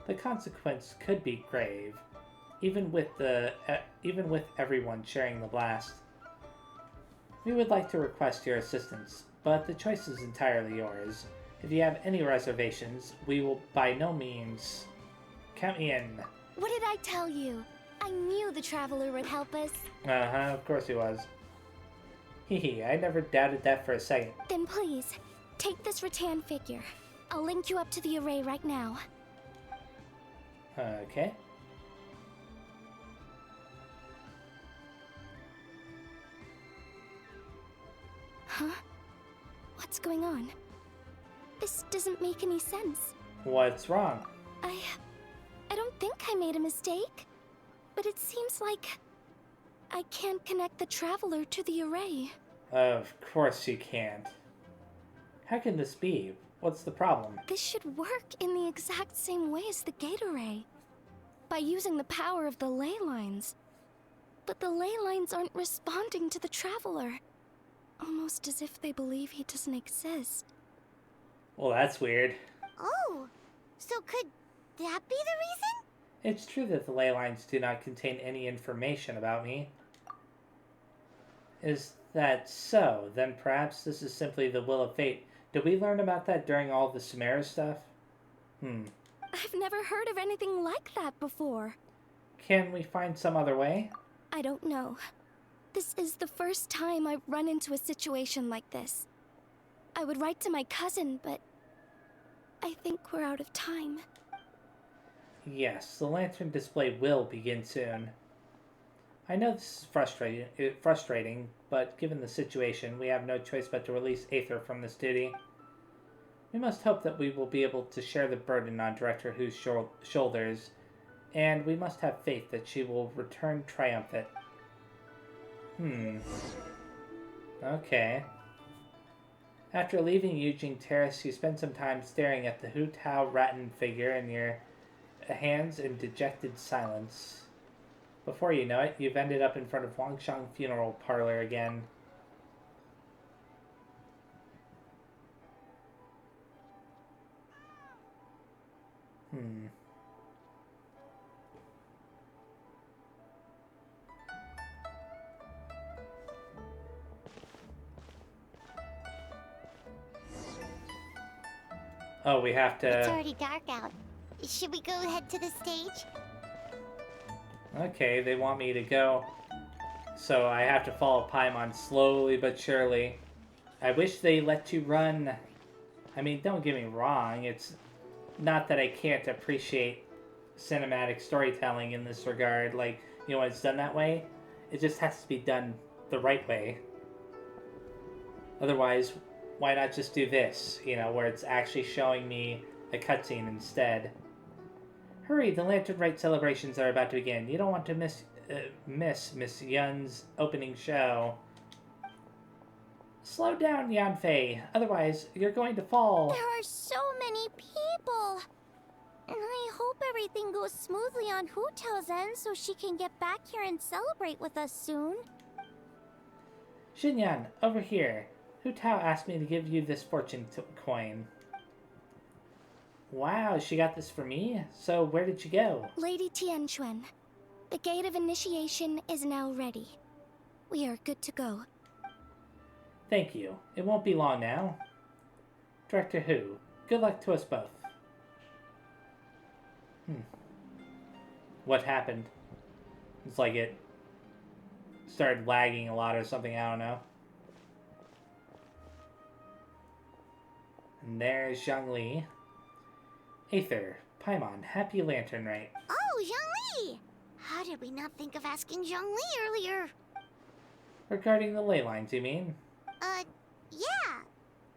The consequence could be grave, even with everyone sharing the blast. We would like to request your assistance, but the choice is entirely yours. If you have any reservations, we will by no means... Count me in. What did I tell you? I knew the Traveler would help us. Of course he was. Hehe, I never doubted that for a second. Then please, take this rattan figure. I'll link you up to the array right now. Okay. Huh? What's going on? This doesn't make any sense. What's wrong? I don't think I made a mistake. But it seems like I can't connect the Traveler to the array. Of course you can't. How can this be? What's the problem? This should work in the exact same way as the gate array. By using the power of the ley lines. But the ley lines aren't responding to the Traveler. Almost as if they believe he doesn't exist. Well, that's weird. Oh, so could that be the reason? It's true that the ley lines do not contain any information about me. Is that so? Then perhaps this is simply the will of fate. Did we learn about that during all the Sumeru stuff? I've never heard of anything like that before. Can we find some other way? I don't know. This is the first time I've run into a situation like this. I would write to my cousin, but I think we're out of time. Yes, the lantern display will begin soon. I know this is frustrating, but given the situation, we have no choice but to release Aether from this duty. We must hope that we will be able to share the burden on Director Who's shoulders, and we must have faith that she will return triumphant. Okay. After leaving Eugene Terrace, you spend some time staring at the Hu Tao rattan figure in your hands in dejected silence. Before you know it, you've ended up in front of Wangsheng funeral parlor again. Oh, we have to... It's already dark out. Should we go head to the stage? Okay, they want me to go. So I have to follow Paimon slowly but surely. I wish they let you run. I mean, don't get me wrong. It's not that I can't appreciate cinematic storytelling in this regard. Like, you know, when it's done that way, it just has to be done the right way. Otherwise, why not just do this? You know, where it's actually showing me a cutscene instead. Hurry, the Lantern Rite celebrations are about to begin. You don't want to miss Miss Yun's opening show. Slow down, Yanfei. Otherwise, you're going to fall. There are so many people. everything goes smoothly on Hu Tao's end so she can get back here and celebrate with us soon. Xinyan, over here. Hu Tao asked me to give you this fortune coin. Wow, she got this for me? So where did you go? Lady Tianquan, the Gate of Initiation is now ready. We are good to go. Thank you. It won't be long now. Director Hu, good luck to us both. What happened? It's like it started lagging a lot or something, I don't know. And there's Zhongli. Aether, Paimon, happy Lantern Rite. Oh, Zhongli! How did we not think of asking Zhongli earlier? Regarding the ley lines, you mean? Yeah.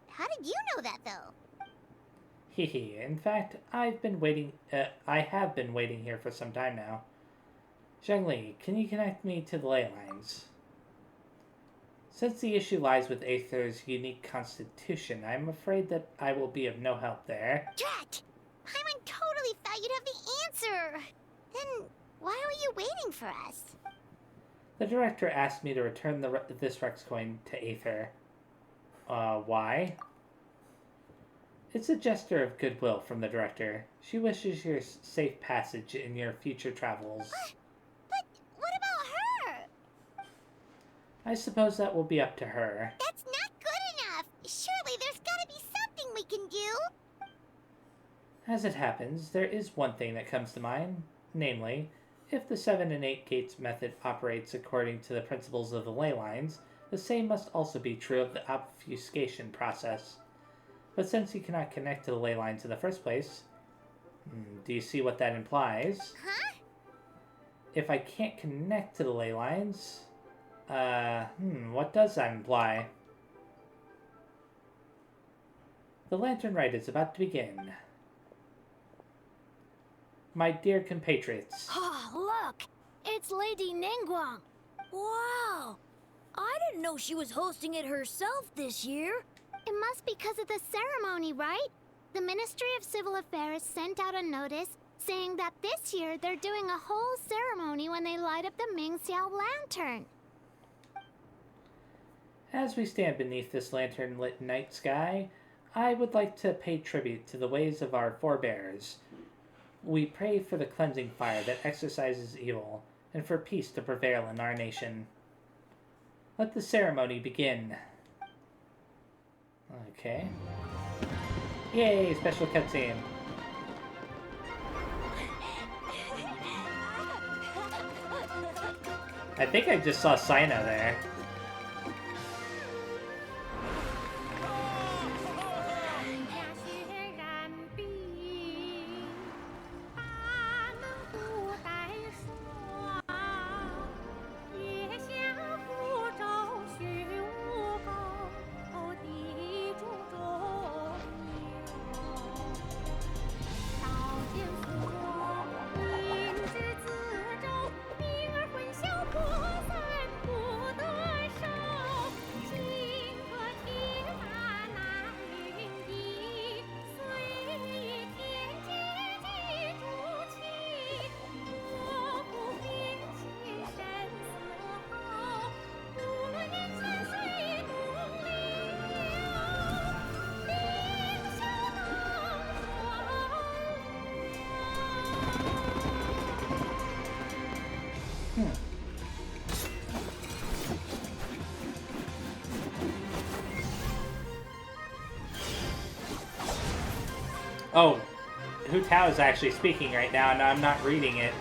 How did you know that, though? Hehe, in fact, I have been waiting here for some time now. Zhongli, can you connect me to the ley lines? Since the issue lies with Aether's unique constitution, I'm afraid that I will be of no help there. Drat! Paimon totally thought you'd have the answer! Then, why were you waiting for us? The director asked me to return this Rex coin to Aether. Why? It's a gesture of goodwill from the director. She wishes your safe passage in your future travels. But what about her? I suppose that will be up to her. That's not good enough! Surely there's gotta be something we can do! As it happens, there is one thing that comes to mind. Namely, if the 7 and 8 gates method operates according to the principles of the ley lines, the same must also be true of the obfuscation process. But since you cannot connect to the ley lines in the first place, do you see what that implies? Huh? If I can't connect to the ley lines, what does that imply? The Lantern Rite is about to begin. My dear compatriots. Oh, look! It's Lady Ningguang! Wow! I didn't know she was hosting it herself this year. It must be because of the ceremony, right? The Ministry of Civil Affairs sent out a notice saying that this year they're doing a whole ceremony when they light up the Mingxiao lantern. As we stand beneath this lantern-lit night sky, I would like to pay tribute to the ways of our forebears. We pray for the cleansing fire that exorcises evil, and for peace to prevail in our nation. Let the ceremony begin. Okay. Yay, special cutscene. I think I just saw Sina there. Oh, Hu Tao is actually speaking right now, and I'm not reading it.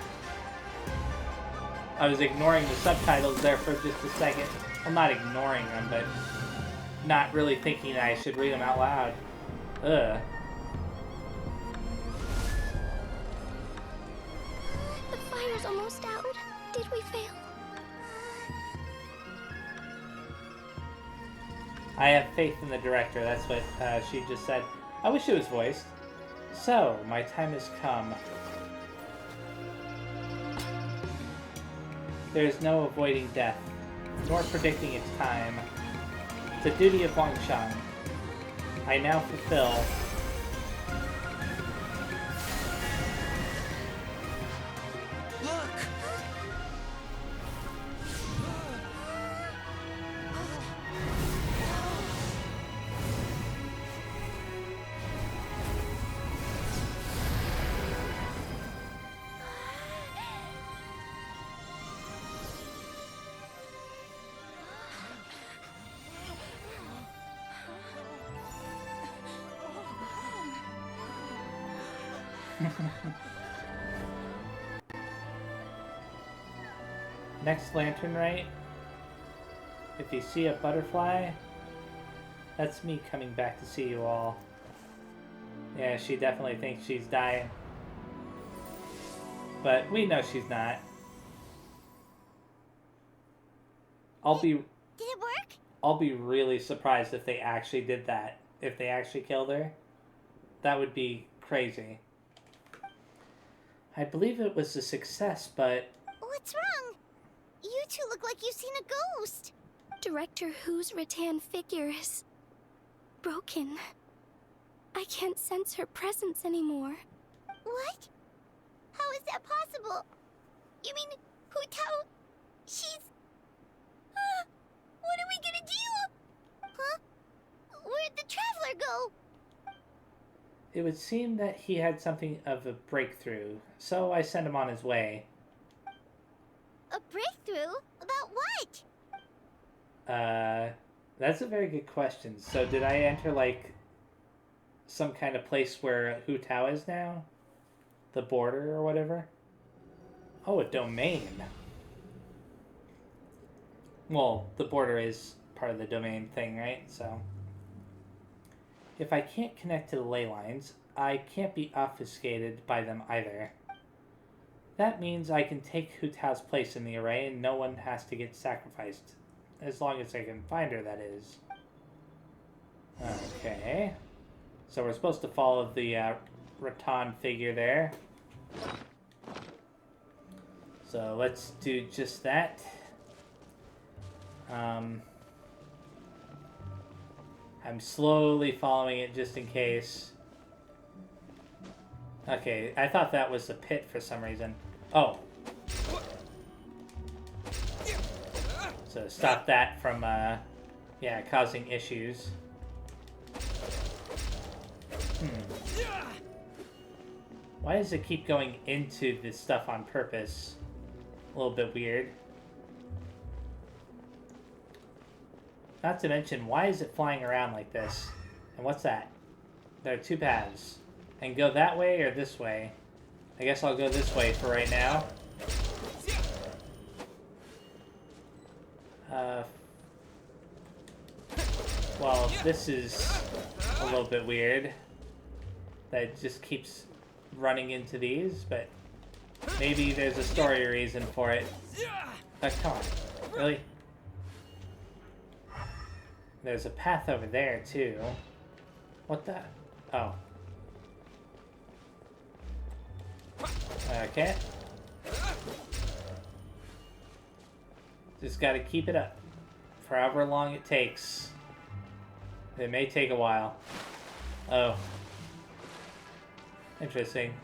I was ignoring the subtitles there for just a second. Well, not ignoring them, but not really thinking that I should read them out loud. Ugh. The fire's almost out. Did we fail? I have faith in the director, that's what she just said. I wish it was voiced. So, my time has come. There is no avoiding death, nor predicting its time. The duty of Wangshang I now fulfill. Next Lantern Rite. If you see a butterfly, that's me coming back to see you all. Yeah, she definitely thinks she's dying. But we know she's not. Did it work? I'll be really surprised if they actually did that. If they actually killed her. That would be crazy. I believe it was a success, but... What's wrong? You two look like you've seen a ghost. Director Who's rattan figure is broken. I can't sense her presence anymore. What? How is that possible? You mean, Hu Tao? She's... what are we gonna do? Huh? Where'd the Traveler go? It would seem that he had something of a breakthrough, so I sent him on his way. A breakthrough? About what? That's a very good question. So did I enter, like, some kind of place where Hu Tao is now? The border or whatever? Oh, a domain. Well, the border is part of the domain thing, right? So, if I can't connect to the ley lines, I can't be obfuscated by them either. That means I can take Hu Tao's place in the array and no one has to get sacrificed. As long as I can find her, that is. Okay. So we're supposed to follow the rattan figure there. So let's do just that. I'm slowly following it just in case. Okay, I thought that was the pit for some reason. Oh. So stop that from, yeah, causing issues. Why does it keep going into this stuff on purpose? A little bit weird. Not to mention, why is it flying around like this? And what's that? There are two paths. And go that way or this way? I guess I'll go this way for right now. Well, this is a little bit weird. That it just keeps running into these, but maybe there's a story reason for it. Come on. Really? There's a path over there, too. What the? Oh. Okay. Just gotta keep it up. For however long it takes. It may take a while. Oh. Interesting.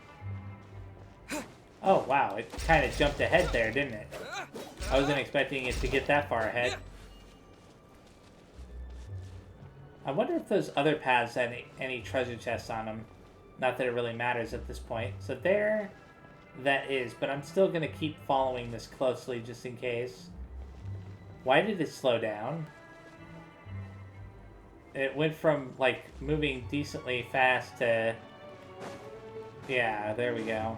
Oh, wow. It kind of jumped ahead there, didn't it? I wasn't expecting it to get that far ahead. I wonder if those other paths had any treasure chests on them. Not that it really matters at this point. So there, that is. But I'm still going to keep following this closely just in case. Why did it slow down? It went from, like, moving decently fast to... Yeah, there we go.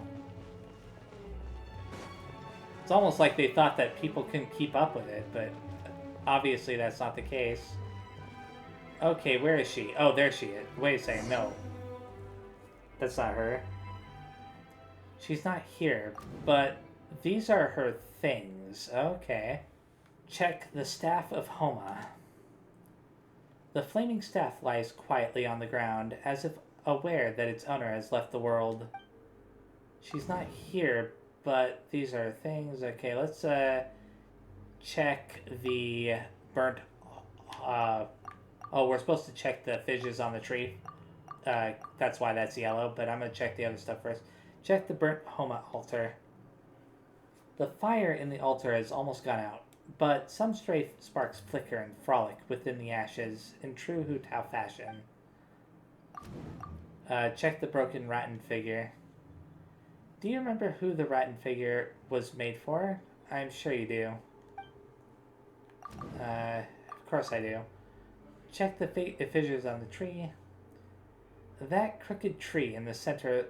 It's almost like they thought that people couldn't keep up with it, but obviously that's not the case. Okay, where is she? Oh, there she is. Wait a second, no. That's not her. She's not here, but these are her things. Okay. Check the Staff of Homa. The flaming staff lies quietly on the ground, as if aware that its owner has left the world. She's not here, but these are things. Okay, let's check the burnt... oh, we're supposed to check the fissures on the tree. That's why that's yellow, but I'm going to check the other stuff first. Check the burnt Homa altar. The fire in the altar has almost gone out, but some stray sparks flicker and frolic within the ashes in true Hu Tao fashion. Check the broken rattan figure. Do you remember who the rattan figure was made for? I'm sure you do. Of course I do. Check the fissures on the tree. That crooked tree in the center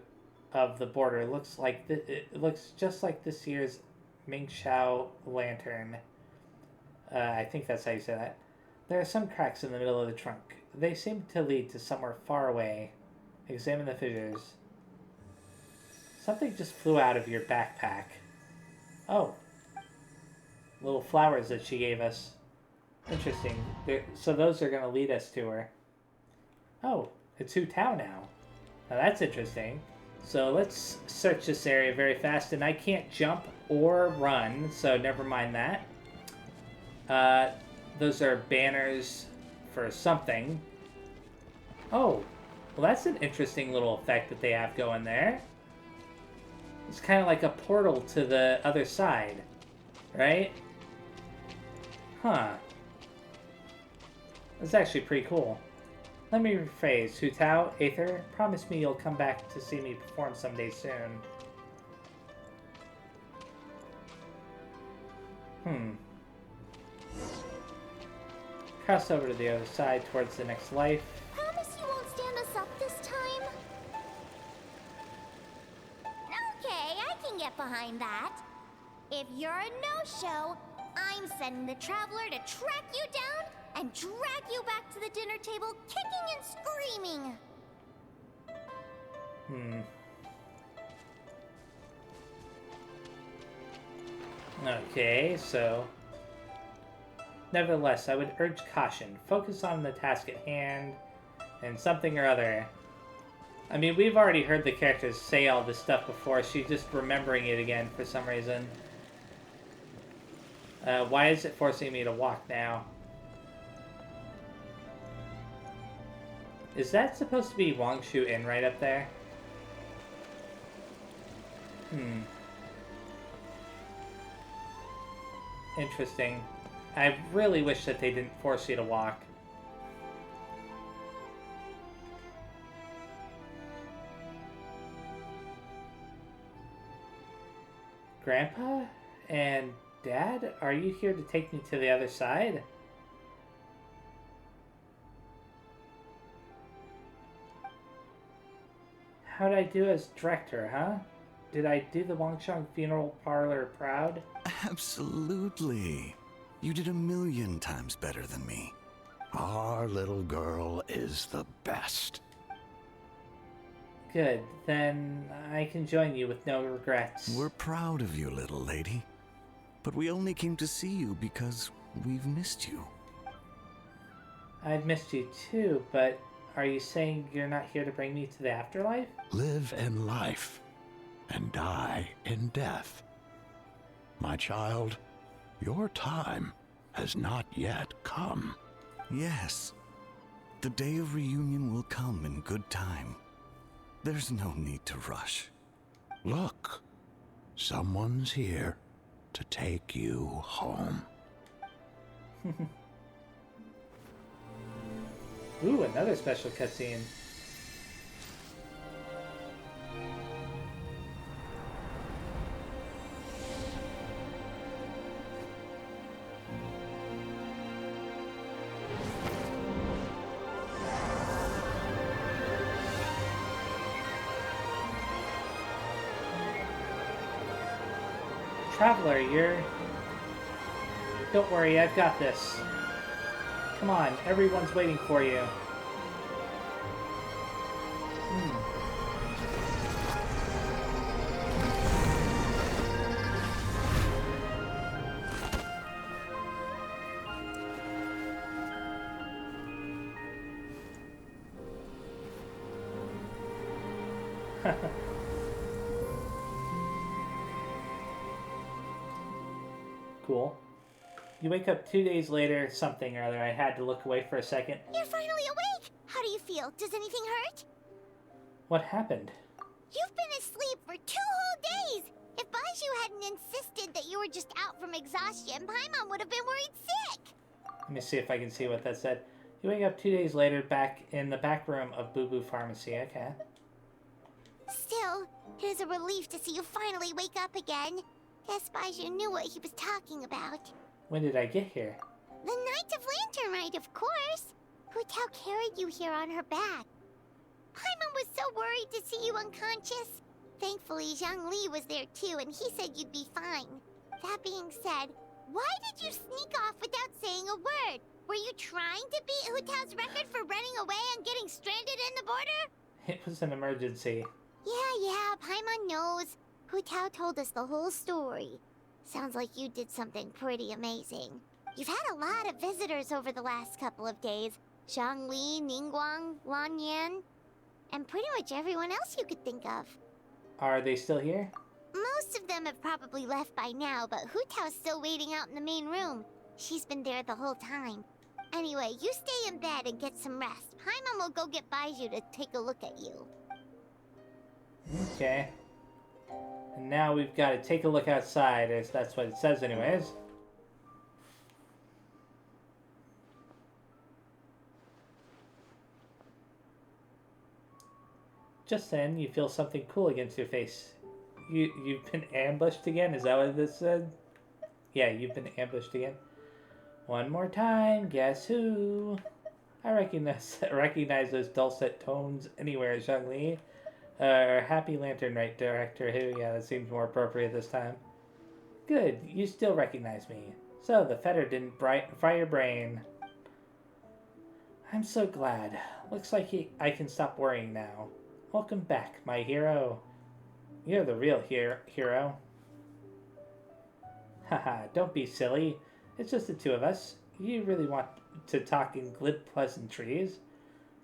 of the border looks like it looks just like this year's Mingxiao lantern. I think that's how you say that. There are some cracks in the middle of the trunk. They seem to lead to somewhere far away. Examine the fissures. Something just flew out of your backpack. Oh. Little flowers that she gave us. Interesting. So those are going to lead us to her. Oh, it's Hu Tao now. Now that's interesting. So let's search this area very fast. And I can't jump or run, so never mind that. Those are banners for something. Oh, well that's an interesting little effect that they have going there. It's kind of like a portal to the other side, right? Huh. That's actually pretty cool. Let me rephrase. Hu Tao, Aether, promise me you'll come back to see me perform someday soon. Cross over to the other side towards the next life. Promise you won't stand us up this time? Okay, I can get behind that. If you're a no-show, I'm sending the Traveler to track you down and drag you back to the dinner table kicking and screaming. Okay, so... Nevertheless, I would urge caution. Focus on the task at hand and something or other. I mean, we've already heard the characters say all this stuff before. She's just remembering it again for some reason. Why is it forcing me to walk now? Is that supposed to be Wangshu Inn right up there? Interesting. I really wish that they didn't force you to walk. Grandpa and Dad, are you here to take me to the other side? How'd I do as director, huh? Did I do the Wangsheng funeral parlor proud? Absolutely. You did 1,000,000 times better than me. Our little girl is the best. Good, then I can join you with no regrets. We're proud of you, little lady. But we only came to see you because we've missed you. I've missed you too, but are you saying you're not here to bring me to the afterlife? Live in life and die in death. My child, your time has not yet come. Yes, the day of reunion will come in good time. There's no need to rush. Look, someone's here to take you home. Ooh, another special cutscene. Traveler, Don't worry, I've got this. Come on, everyone's waiting for you. Cool. You wake up 2 days later, something or other. I had to look away for a second. You're finally awake! How do you feel? Does anything hurt? What happened? You've been asleep for 2 whole days! If Baiju hadn't insisted that you were just out from exhaustion, Paimon would have been worried sick! Let me see if I can see what that said. You wake up 2 days later back in the back room of Boo Boo Pharmacy. Okay. Still, it is a relief to see you finally wake up again. Guess Baiju knew what he was talking about. When did I get here? The night of Lantern Rite, of course. Hu Tao carried you here on her back. Paimon was so worried to see you unconscious. Thankfully, Zhangli was there too, and he said you'd be fine. That being said, why did you sneak off without saying a word? Were you trying to beat Hu Tao's record for running away and getting stranded in the border? It was an emergency. Yeah, Paimon knows. Hu Tao told us the whole story. Sounds like you did something pretty amazing. You've had a lot of visitors over the last couple of days. Zhangli, Ningguang, Wan Yan, and pretty much everyone else you could think of. Are they still here? Most of them have probably left by now, but Hu Tao's still waiting out in the main room. She's been there the whole time. Anyway, you stay in bed and get some rest. Paimon will go get Baiju to take a look at you. Okay. And now we've got to take a look outside, as that's what it says anyways. Just then, you feel something cool against your face. You've been ambushed again? Is that what this said? Yeah, you've been ambushed again. One more time, guess who? I recognize those dulcet tones anywhere, Zhangli. Happy Lantern Rite, Director Who. Yeah, that seems more appropriate this time. Good, you still recognize me. So, the fetter didn't fry your brain. I'm so glad. Looks like I can stop worrying now. Welcome back, my hero. You're the real hero. Haha, don't be silly. It's just the two of us. You really want to talk in glib pleasantries?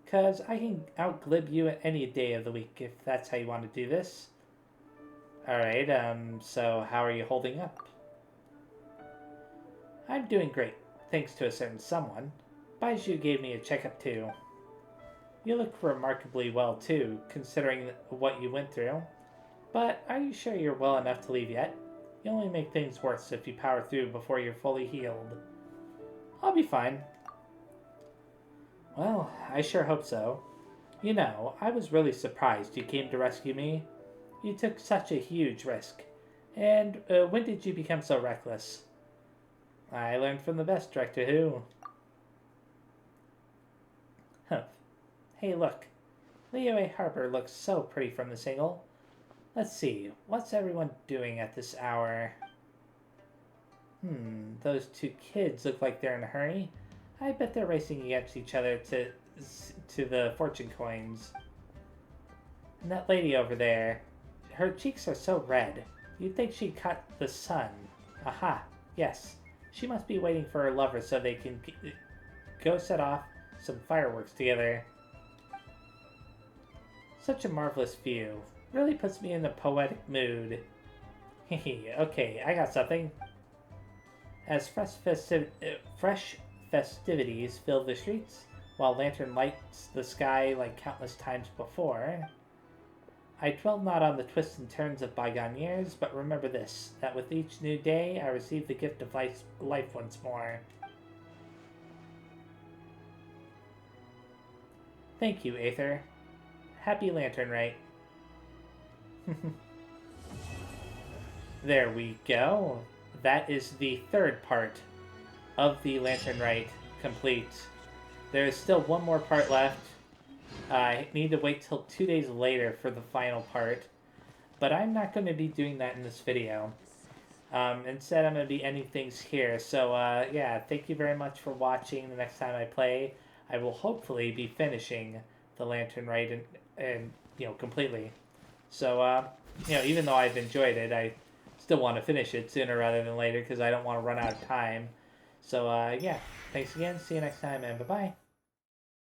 'Cause I can out-glib you any day of the week if that's how you want to do this. Alright, so how are you holding up? I'm doing great, thanks to a certain someone. Baiju gave me a checkup too. You look remarkably well too, considering what you went through. But are you sure you're well enough to leave yet? You only make things worse if you power through before you're fully healed. I'll be fine. Well, I sure hope so. You know, I was really surprised you came to rescue me. You took such a huge risk. And when did you become so reckless? I learned from the best, Director Who. Humph. Hey, look. Liyue Harbor looks so pretty from this angle. Let's see, what's everyone doing at this hour? Those two kids look like they're in a hurry. I bet they're racing against each other to the fortune coins. And that lady over there, her cheeks are so red. You'd think she caught the sun. Aha, yes. She must be waiting for her lover so they can go set off some fireworks together. Such a marvelous view. Really puts me in a poetic mood. Hehe, okay, I got something. As fresh festivities fill the streets, while Lantern lights the sky like countless times before, I dwell not on the twists and turns of bygone years, but remember this, that with each new day I receive the gift of life once more. Thank you, Aether. Happy Lantern Rite. There we go. That is the third part of the Lantern Rite complete. There is still one more part left. I need to wait till 2 days later for the final part, but I'm not going to be doing that in this video. Instead, I'm going to be ending things here. So, yeah, thank you very much for watching. The next time I play, I will hopefully be finishing the Lantern Rite and you know, completely. So, you know, even though I've enjoyed it, I still want to finish it sooner rather than later because I don't want to run out of time. So, yeah, thanks again. See you next time, and bye-bye.